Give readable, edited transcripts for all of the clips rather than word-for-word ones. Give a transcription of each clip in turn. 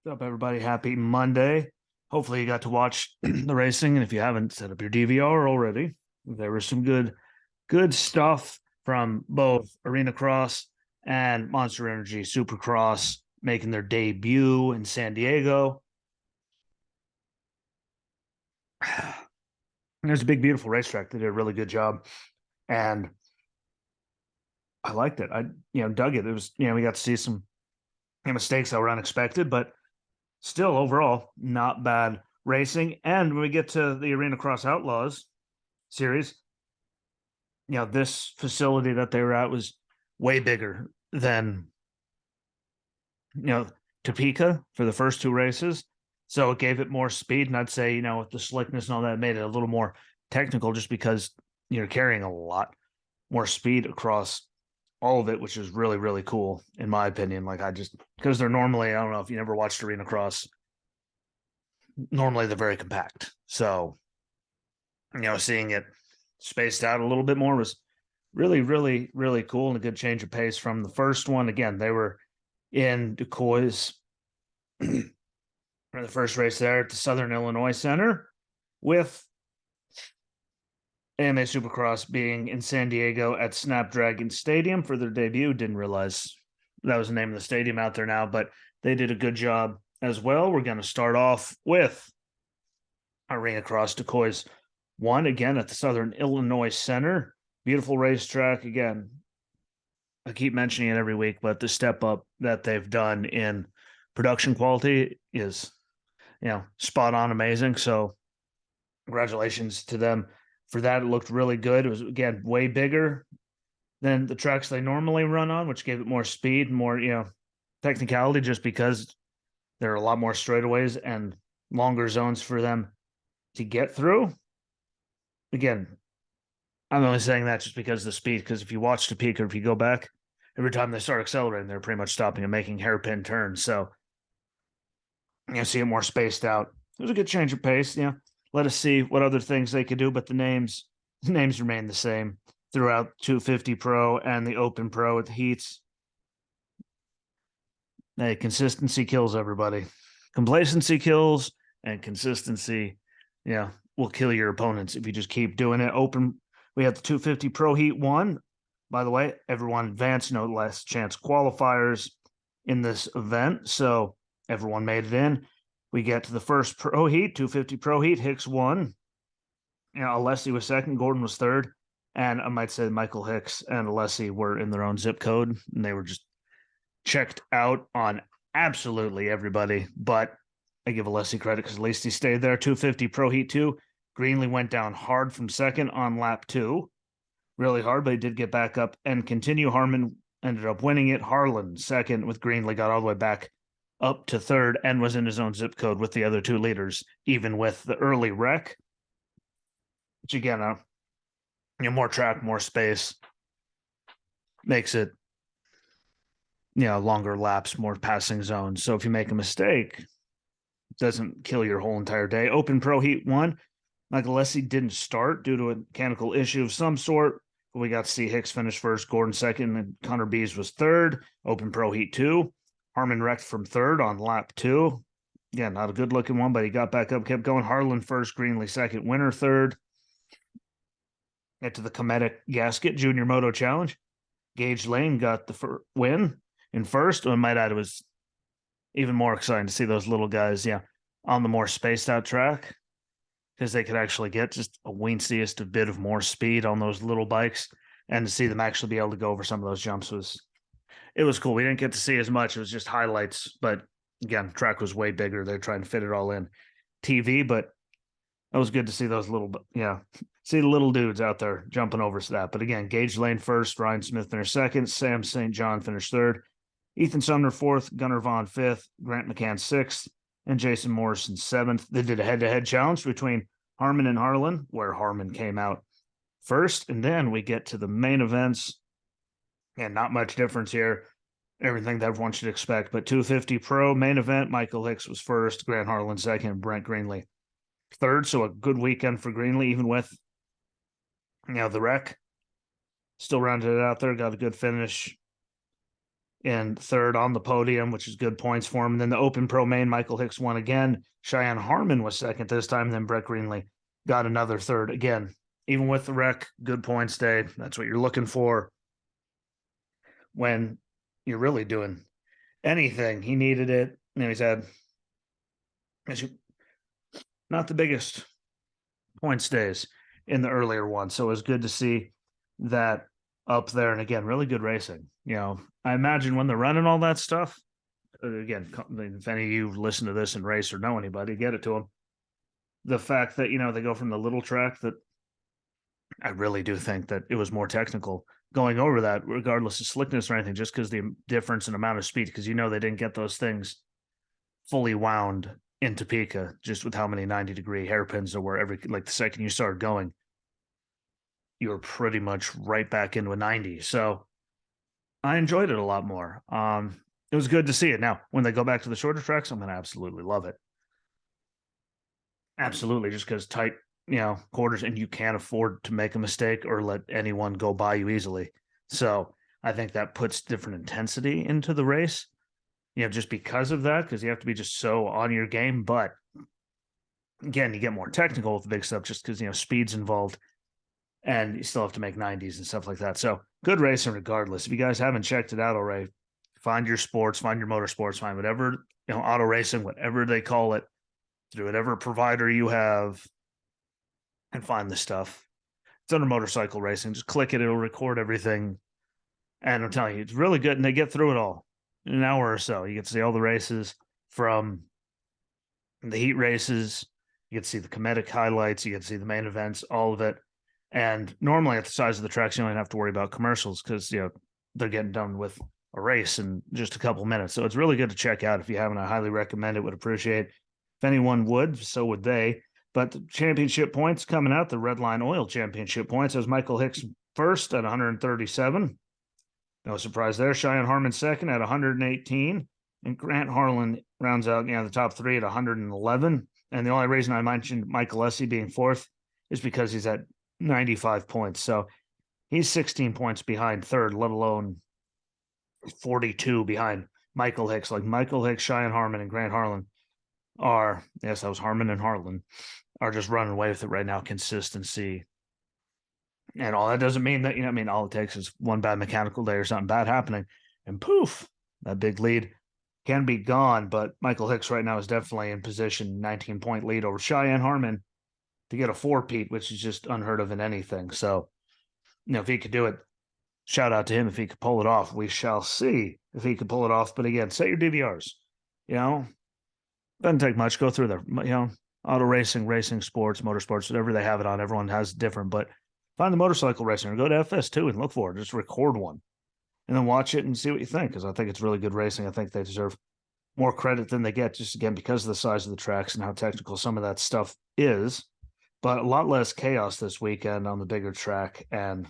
What's up, everybody? Happy Monday. Hopefully, you got to watch the racing, and if you haven't, set up your DVR already. There was some good stuff from both ArenaCross and Monster Energy SuperCross making their debut in San Diego. It was a big, beautiful racetrack. They did a really good job, and I liked it. I dug it. It was we got to see some mistakes that were unexpected, but still overall not bad racing. And when we get to the ArenaCross Outlaws Series, this facility that they were at was way bigger than you know Topeka for the first two races, so it gave it more speed. And I'd say with the slickness and all that, it made it a little more technical, just because you're carrying a lot more speed across all of it, which is really really cool in my opinion. Like, I just, because they're normally, I don't know if you never watched ArenaCross, normally they're very compact. So seeing it spaced out a little bit more was really, really, really cool, and a good change of pace from the first one. Again, they were in Quois for the first race there at the Southern Illinois Center, with AMA Supercross being in San Diego at SnapDragon Stadium for their debut. Didn't realize that was the name of the stadium out there now, but they did a good job as well. We're going to start off with ArenaCross Quois 1, again at the Southern Illinois Center. Beautiful racetrack. Again, I keep mentioning it every week, but the step up that they've done in production quality is, spot on, amazing. So congratulations to them for that. It looked really good. It was, again, way bigger than the tracks they normally run on, which gave it more speed, more, technicality, just because there are a lot more straightaways and longer zones for them to get through. Again, I'm only saying that just because of the speed, because if you watch Topeka, if you go back, every time they start accelerating, they're pretty much stopping and making hairpin turns. So see it more spaced out. It was a good change of pace. Let us see what other things they could do, but the names remain the same throughout 250 Pro and the Open Pro at the heats. Hey, consistency kills everybody. Complacency kills, and consistency, will kill your opponents if you just keep doing it. Open, we have the 250 Pro Heat 1. By the way, everyone advanced, no less chance qualifiers in this event, so everyone made it in. We get to the first Pro Heat, 250 Pro Heat. Hicks won. Alessi was second, Gordon was third, and I might say Michael Hicks and Alessi were in their own zip code, and they were just checked out on absolutely everybody. But I give Alessi credit because at least he stayed there. 250 Pro Heat 2. Greenlee went down hard from second on lap 2. Really hard, but he did get back up and continue. Harmon ended up winning it. Harlan second, with Greenlee got all the way back up to third and was in his own zip code with the other two leaders, even with the early wreck. Which, again, more track, more space makes it, longer laps, more passing zones. So if you make a mistake, it doesn't kill your whole entire day. Open Pro Heat 1. Michael Alessi didn't start due to a mechanical issue of some sort. But we got to see Hicks finish first, Gordon second, and Connor Bees was third. Open Pro Heat 2. Harmon wrecked from third on lap 2. Again, not a good looking one, but he got back up, kept going. Harlan first, Greenlee second, Winner third. Get to the Cometic Gasket Junior Moto Challenge. Gage Lane got the win in first. I might add, it was even more exciting to see those little guys, on the more spaced out track, because they could actually get just a weensiest a bit of more speed on those little bikes, and to see them actually be able to go over some of those jumps was cool. We didn't get to see as much. It was just highlights, but again, track was way bigger. They're trying to fit it all in TV, but it was good to see those see the little dudes out there jumping over that. But again, Gage Lane first, Ryan Smith finished second, Sam St. John finished third, Ethan Sumner fourth, Gunnar Vaughn fifth, Grant McCann sixth, and Jason Morrison seventh. They did a head-to-head challenge between Harmon and Harlan, where Harmon came out first. And then we get to the main events, and not much difference here. Everything that everyone should expect. But 250 Pro main event, Michael Hicks was first, Grant Harlan second, Brent Greenlee third. So a good weekend for Greenlee, even with the wreck. Still rounded it out there, got a good finish in third on the podium, which is good points for him. And then the Open Pro main, Michael Hicks won again. Cheyenne Harmon was second this time. Then Brett Greenlee got another third. Again, even with the wreck, good points day. That's what you're looking for when you're really doing anything. He needed it. He's had not the biggest points days in the earlier one. So it was good to see that up there. And again, really good racing. I imagine when they're running all that stuff, again, if any of you listen to this and race or know anybody, get it to them. The fact that, they go from the little track that I really do think that it was more technical going over that, regardless of slickness or anything, just because the difference in amount of speed, because they didn't get those things fully wound in Topeka, just with how many 90-degree hairpins there were the second you started going, you were pretty much right back into a 90. So I enjoyed it a lot more. It was good to see it. Now, when they go back to the shorter tracks, I'm going to absolutely love it. Absolutely, just because tight, quarters, and you can't afford to make a mistake or let anyone go by you easily. So I think that puts different intensity into the race, just because of that, because you have to be just so on your game. But again, you get more technical with the big stuff just because, speed's involved and you still have to make 90s and stuff like that. So good racing regardless. If you guys haven't checked it out already, find your sports, find your motorsports, find whatever, auto racing, whatever they call it, through whatever provider you have, and find the stuff. It's under motorcycle racing. Just click it, it'll record everything. And I'm telling you, it's really good. And they get through it all in an hour or so. You get to see all the races from the heat races. You get to see the comedic highlights. You get to see the main events, all of it. And normally at the size of the tracks, you don't have to worry about commercials because, they're getting done with a race in just a couple minutes. So it's really good to check out. If you haven't, I highly recommend it. Would appreciate if anyone would, so would they. But the championship points coming out, the Redline Oil Championship points, as Michael Hicks first at 137. No surprise there. Cheyenne Harmon second at 118. And Grant Harlan rounds out, the top three at 111. And the only reason I mentioned Michael Lessie being fourth is because he's at 95 points. So he's 16 points behind third, let alone 42 behind Michael Hicks. Like Michael Hicks, Cheyenne Harmon, and Grant Harlan are, yes, that was Harmon and Harlan, are just running away with it right now. Consistency and all that doesn't mean that, all it takes is one bad mechanical day or something bad happening, and poof, that big lead can be gone. But Michael Hicks right now is definitely in position, 19-point lead over Cheyenne Harmon to get a four-peat, which is just unheard of in anything. So, if he could do it, shout out to him. If he could pull it off, we shall see if he could pull it off. But again, set your DVRs. Doesn't take much. Go through there. Auto racing, sports, motorsports, whatever they have it on. Everyone has different, but find the motorcycle racing or go to FS2 and look for it. Just record one and then watch it and see what you think, because I think it's really good racing. I think they deserve more credit than they get, just again because of the size of the tracks and how technical some of that stuff is. But a lot less chaos this weekend on the bigger track. And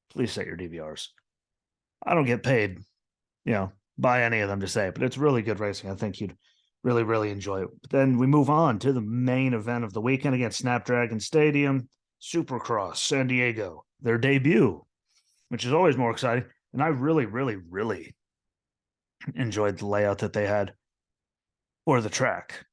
please set your DVRs. I don't get paid, by any of them to say it, but it's really good racing. I think you'd really, really enjoy it. But then we move on to the main event of the weekend against SnapDragon Stadium, SuperCross San Diego, their debut, which is always more exciting. And I really, really, really enjoyed the layout that they had for the track.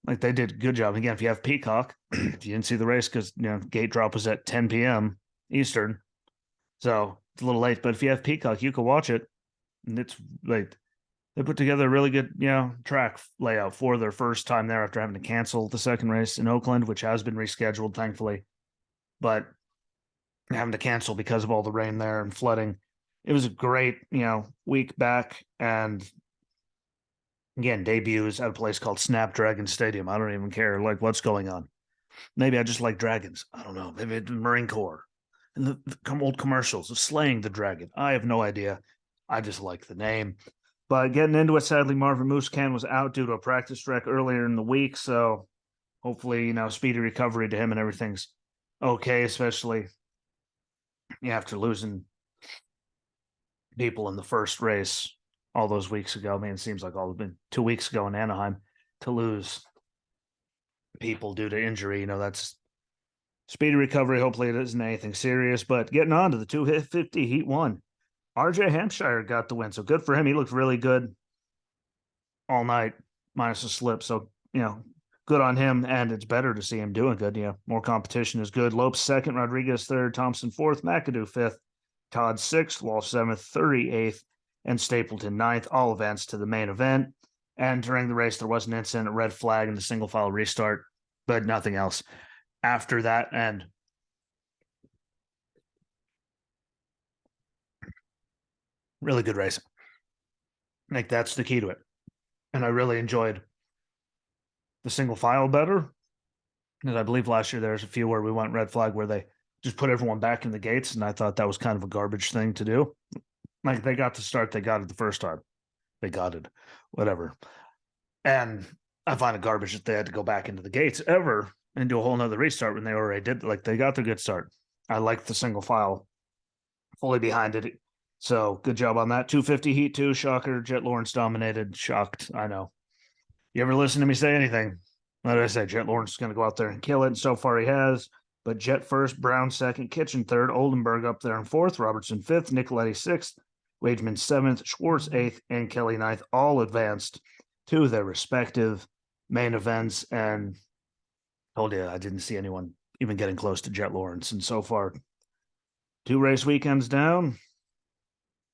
Like, they did a good job. Again, if you have Peacock, if you didn't see the race, because, gate drop was at 10 p.m. Eastern. So it's a little late, but if you have Peacock, you can watch it. And it's like, they put together a really good, track layout for their first time there after having to cancel the second race in Oakland, which has been rescheduled, thankfully. But having to cancel because of all the rain there and flooding. It was a great, week back. And again, debuts at a place called SnapDragon Stadium. I don't even care, what's going on. Maybe I just like dragons. I don't know. Maybe it's the Marine Corps and the old commercials of slaying the dragon. I have no idea. I just like the name. But getting into it, sadly, Marvin Muscan was out due to a practice wreck earlier in the week. So hopefully, speedy recovery to him and everything's okay, especially after losing people in the first race all those weeks ago. I mean, it seems like all been 2 weeks ago in Anaheim to lose people due to injury. That's speedy recovery. Hopefully it isn't anything serious. But getting on to the 250 Heat 1. RJ Hampshire got the win. So good for him. He looked really good all night, minus a slip. So, good on him. And it's better to see him doing good. More competition is good. Lopes second, Rodriguez third, Thompson fourth, McAdoo fifth, Todd sixth, Walsh seventh, 38th, and Stapleton ninth. All events to the main event. And during the race, there was an incident, a red flag, and a single file restart, but nothing else after that. And really good racing. I think that's the key to it. And I really enjoyed the single file better. Because I believe last year there's a few where we went red flag where they just put everyone back in the gates. And I thought that was kind of a garbage thing to do. Like they got to start, they got it the first time. They got it, whatever. And I find it garbage that they had to go back into the gates ever and do a whole nother restart when they already did. Like they got the good start. I like the single file, fully behind it. So good job on that. 250 heat two, shocker. Jet Lawrence dominated. Shocked. I know. You ever listen to me say anything? What did I say? Jet Lawrence is going to go out there and kill it. And so far he has. But Jet first, Brown second, Kitchen third, Oldenburg up there in fourth, Robertson fifth, Nicoletti sixth, Wageman seventh, Schwartz eighth, and Kelly ninth, all advanced to their respective main events. And told you I didn't see anyone even getting close to Jet Lawrence. And so far, 2 race weekends down,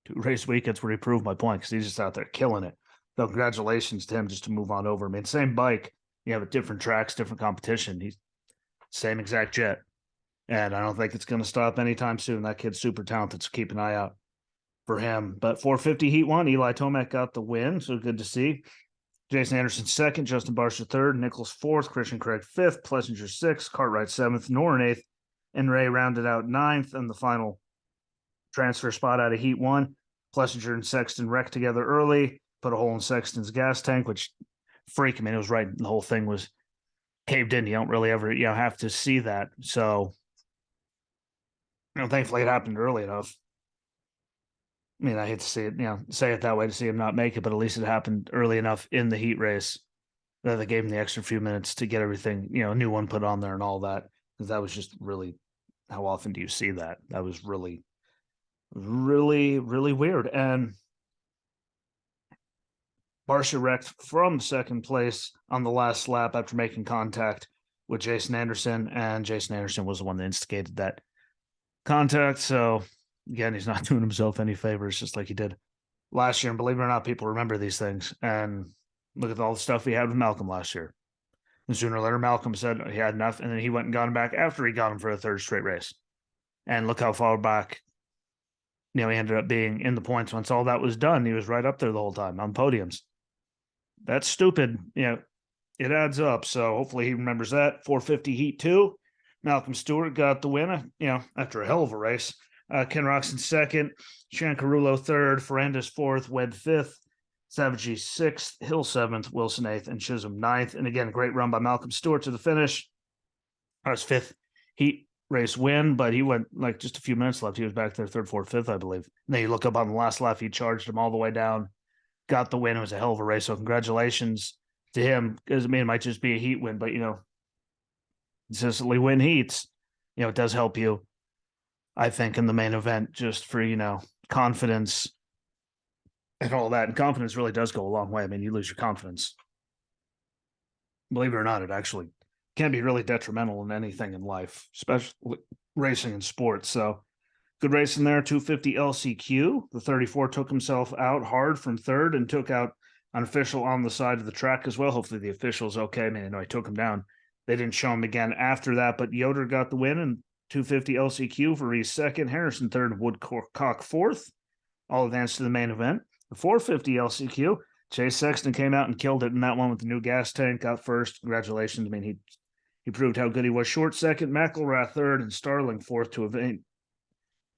2 race weekends where he proved my point because he's just out there killing it. So congratulations to him just to move on over. I mean, same bike, you have at different tracks, different competition. He's same exact jet. And I don't think it's going to stop anytime soon. That kid's super talented, so keep an eye out for him. But 450 heat one, Eli Tomac got the win, so good to see. Jason Anderson second, Justin Barsha third, Nichols fourth, Christian Craig fifth, Plessinger sixth, Cartwright seventh, Noren eighth, and Ray rounded out ninth. And the final transfer spot out of heat one, Plessinger and Sexton wrecked together early, put a hole in Sexton's gas tank, which freak. I mean, it was right. The whole thing was caved in. You don't really ever, have to see that. So, thankfully it happened early enough. I mean, I hate to see it, say it that way to see him not make it, but at least it happened early enough in the heat race that they gave him the extra few minutes to get everything, a new one put on there and all that. Because that was just really, how often do you see that? That was really, really, really weird. And Barsha wrecked from second place on the last lap after making contact with Jason Anderson, and Jason Anderson was the one that instigated that contact. So again, he's not doing himself any favors, just like he did last year. And believe it or not, people remember these things. And look at all the stuff he had with Malcolm last year. And sooner or later, Malcolm said he had enough, and then he went and got him back after he got him for a third straight race. And look how far back, he ended up being in the points. Once all that was done, he was right up there the whole time on podiums. That's stupid. It adds up. So hopefully he remembers that. 450 heat two. Malcolm Stewart got the win, after a hell of a race. Ken Roxon second, Shankarullo third, Ferrandis fourth, Wed fifth, Savage sixth, Hill seventh, Wilson eighth, and Chisholm ninth. And again, great run by Malcolm Stewart to the finish. His fifth heat race win, but he went like just a few minutes left. He was back there third, fourth, fifth, I believe. And then you look up on the last lap, he charged him all the way down, got the win. It was a hell of a race. So congratulations to him, because it might just be a heat win, but consistently win heats, it does help you, I think, in the main event, just for, confidence and all that. And confidence really does go a long way. I mean, you lose your confidence, believe it or not, it actually can be really detrimental in anything in life, especially racing and sports. So good race in there. 250 LCQ. The 34 took himself out hard from third and took out an official on the side of the track as well. Hopefully the official's okay. I mean, I know he took him down. They didn't show him again after that, but Yoder got the win, and 250 LCQ for Reese second, Harrison third, Woodcock fourth, all advanced to the main event. The 450 LCQ, Chase Sexton came out and killed it in that one with the new gas tank, got first. Congratulations. I mean, he proved how good he was. Short second, McElrath third, and Starling fourth to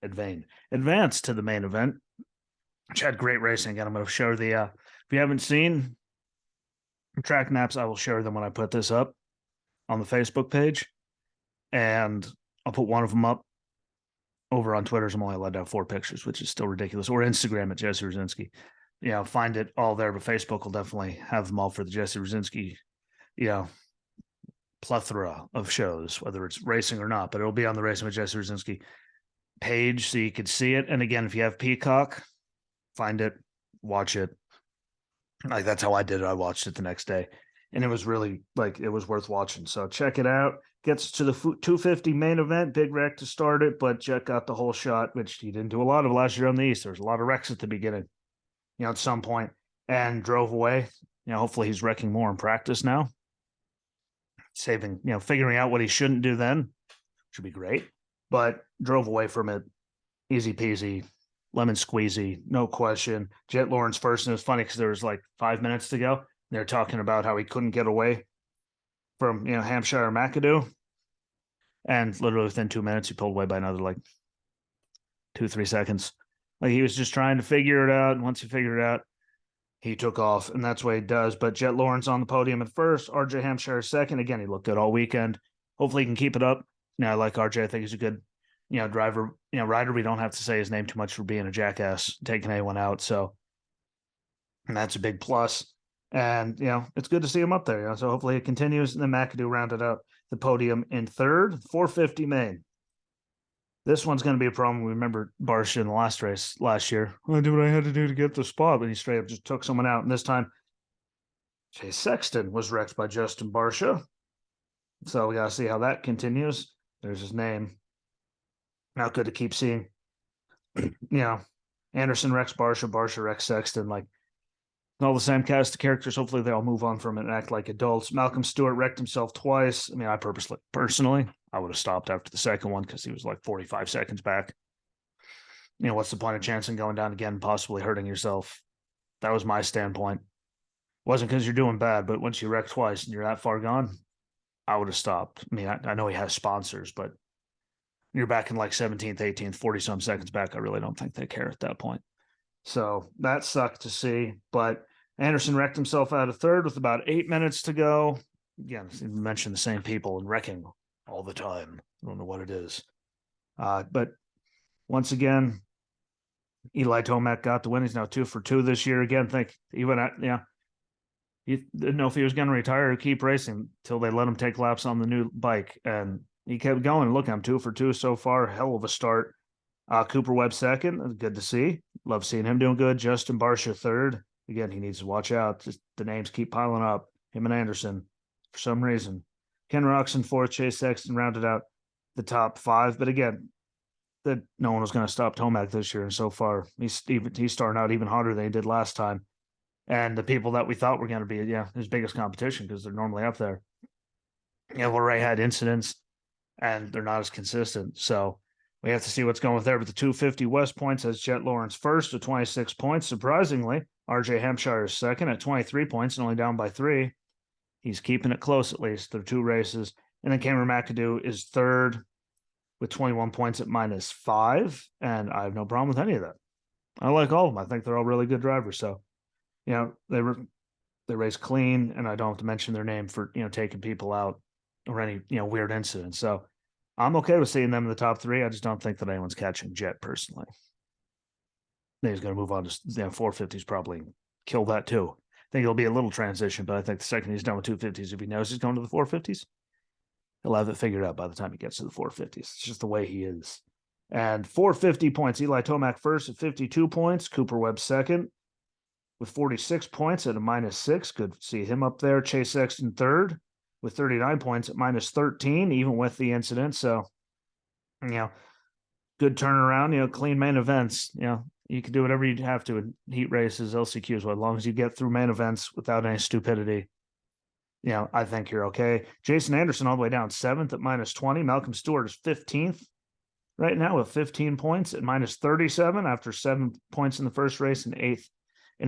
advance to the main event, which had great racing. Again, I'm going to show if you haven't seen track maps, I will share them when I put this up on the Facebook page. And I'll put one of them up over on Twitter. I'm only allowed to have 4 pictures, which is still ridiculous. Or Instagram at Jesse Rosinski. Find it all there, but Facebook will definitely have them all for the Jesse Rosinski, plethora of shows, whether it's racing or not, but it'll be on the Racing with Jesse Rosinski page so you could see it. And again, if you have Peacock, find it, watch it. Like that's how I did it. I watched it the next day, and it was really like it was worth watching. So check it out. Gets to the 250 main event, big wreck to start it, but Jet got the whole shot, which he didn't do a lot of last year on the East. There was a lot of wrecks at the beginning, at some point, and drove away. Hopefully he's wrecking more in practice now, saving, figuring out what he shouldn't do then should be great, but drove away from it easy peasy, lemon squeezy, no question. Jet Lawrence first, and it was funny because there was like 5 minutes to go. They're talking about how he couldn't get away from Hampshire McAdoo, and literally within 2 minutes he pulled away by another like 2-3 seconds. Like he was just trying to figure it out, and once he figured it out, he took off, and that's what he does. But Jet Lawrence on the podium at first, RJ Hampshire second. Again, he looked good all weekend. Hopefully he can keep it up. I like RJ. I think he's a good driver, rider. We don't have to say his name too much for being a jackass, taking anyone out. So, and that's a big plus. And, it's good to see him up there. So hopefully it continues. And then McAdoo rounded out the podium in third, 450 main. This one's going to be a problem. We remember Barsha in the last race last year. I did what I had to do to get the spot, but he straight up just took someone out. And this time, Chase Sexton was wrecked by Justin Barsha. So we got to see how that continues. There's his name. Not good to keep seeing. Anderson wrecks Barsha, Barsha wrecks Sexton. Like, all the same cast of characters. Hopefully they all move on from it and act like adults. Malcolm Stewart wrecked himself twice. I mean, I personally, I would have stopped after the second one because he was like 45 seconds back. What's the point of chancing going down again and possibly hurting yourself? That was my standpoint. It wasn't because you're doing bad, but once you wreck twice and you're that far gone, I would have stopped. I mean, I know he has sponsors, but you're back in like 17th, 18th, 40 some seconds back. I really don't think they care at that point. So that sucked to see. But Anderson wrecked himself out of third with about 8 minutes to go. Again, you mentioned the same people and wrecking all the time. I don't know what it is. But once again, Eli Tomac got the win. He's now 2 for 2 this year. Again, think he went out, he didn't know if he was going to retire or keep racing until they let him take laps on the new bike. And he kept going. Look, I'm 2 for 2 so far. Hell of a start. Cooper Webb second. Good to see. Love seeing him doing good. Justin Barsha third. Again, he needs to watch out. Just the names keep piling up. Him and Anderson, for some reason. Ken Roczen fourth. Chase Sexton rounded out the top 5. But again, that no one was going to stop Tomac this year. And so far, he's starting out even hotter than he did last time. And the people that we thought were going to be, his biggest competition because they're normally up there. Already had incidents and they're not as consistent. So we have to see what's going with there. But the 250 West points has Jet Lawrence first with 26 points. Surprisingly, RJ Hampshire is second at 23 points and only down by 3. He's keeping it close at least through 2 races. And then Cameron McAdoo is third with 21 points at -5. And I have no problem with any of that. I like all of them. I think they're all really good drivers. So, they race clean, and I don't have to mention their name for, taking people out or any, weird incidents. So I'm okay with seeing them in the top 3. I just don't think that anyone's catching Jet personally. I think he's going to move on to 450s, probably kill that too. I think it'll be a little transition, but I think the second he's done with 250s, if he knows he's going to the 450s, he'll have it figured out by the time he gets to the 450s. It's just the way he is. And 450 points. Eli Tomac first at 52 points. Cooper Webb second with 46 points at a -6. Good to see him up there. Chase Sexton third with 39 points at -13, even with the incident. So, good turnaround, clean main events. You can do whatever you have to in heat races, LCQs, as long as you get through main events without any stupidity. I think you're okay. Jason Anderson all the way down 7th at -20. Malcolm Stewart is 15th right now with 15 points at -37 after 7 points in the first race and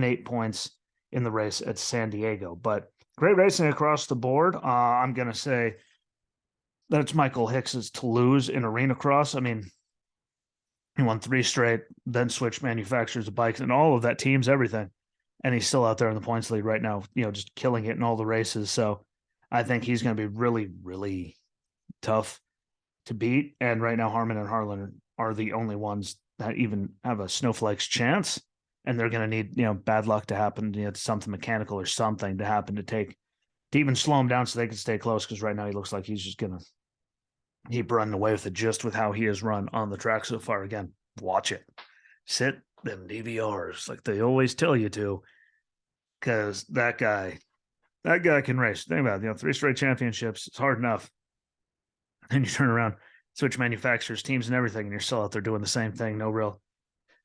8 points in the race at San Diego. But great racing across the board. I'm going to say that it's Michael Hicks's to lose in ArenaCross. I mean, he won 3 straight, then switched manufacturers of bikes and all of that teams, everything. And he's still out there in the points lead right now, just killing it in all the races. So I think he's going to be really, really tough to beat. And right now, Harmon and Harlan are the only ones that even have a snowflake's chance. And they're going to need, bad luck to happen, something mechanical or something to happen to even slow him down so they can stay close. Because right now he looks like he's just going to keep running away with it just with how he has run on the track so far. Again, watch it. Sit them DVRs like they always tell you to, because that guy can race. Think about it, 3 straight championships. It's hard enough. And you turn around, switch manufacturers, teams, and everything, and you're still out there doing the same thing. No real.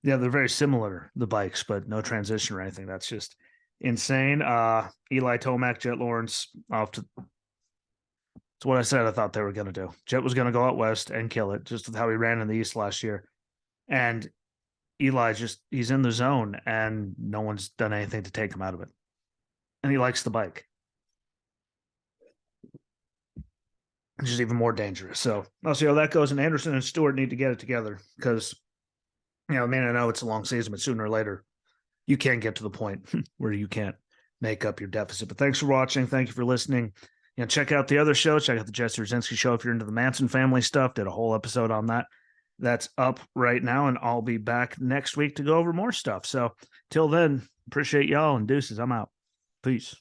Yeah, they're very similar, the bikes, but no transition or anything. That's just insane. Eli Tomac, Jet Lawrence, off to. It's what I said I thought they were going to do. Jet was going to go out west and kill it, just with how he ran in the East last year. And Eli he's in the zone, and no one's done anything to take him out of it. And he likes the bike. Which is even more dangerous. So I'll see how that goes. And Anderson and Stewart need to get it together because, I know it's a long season, but sooner or later, you can get to the point where you can't make up your deficit. But thanks for watching. Thank you for listening. Check out the other show. Check out the Jesse Rosensky show if you're into the Manson family stuff. Did a whole episode on that. That's up right now, and I'll be back next week to go over more stuff. So till then, appreciate y'all, and deuces. I'm out. Peace.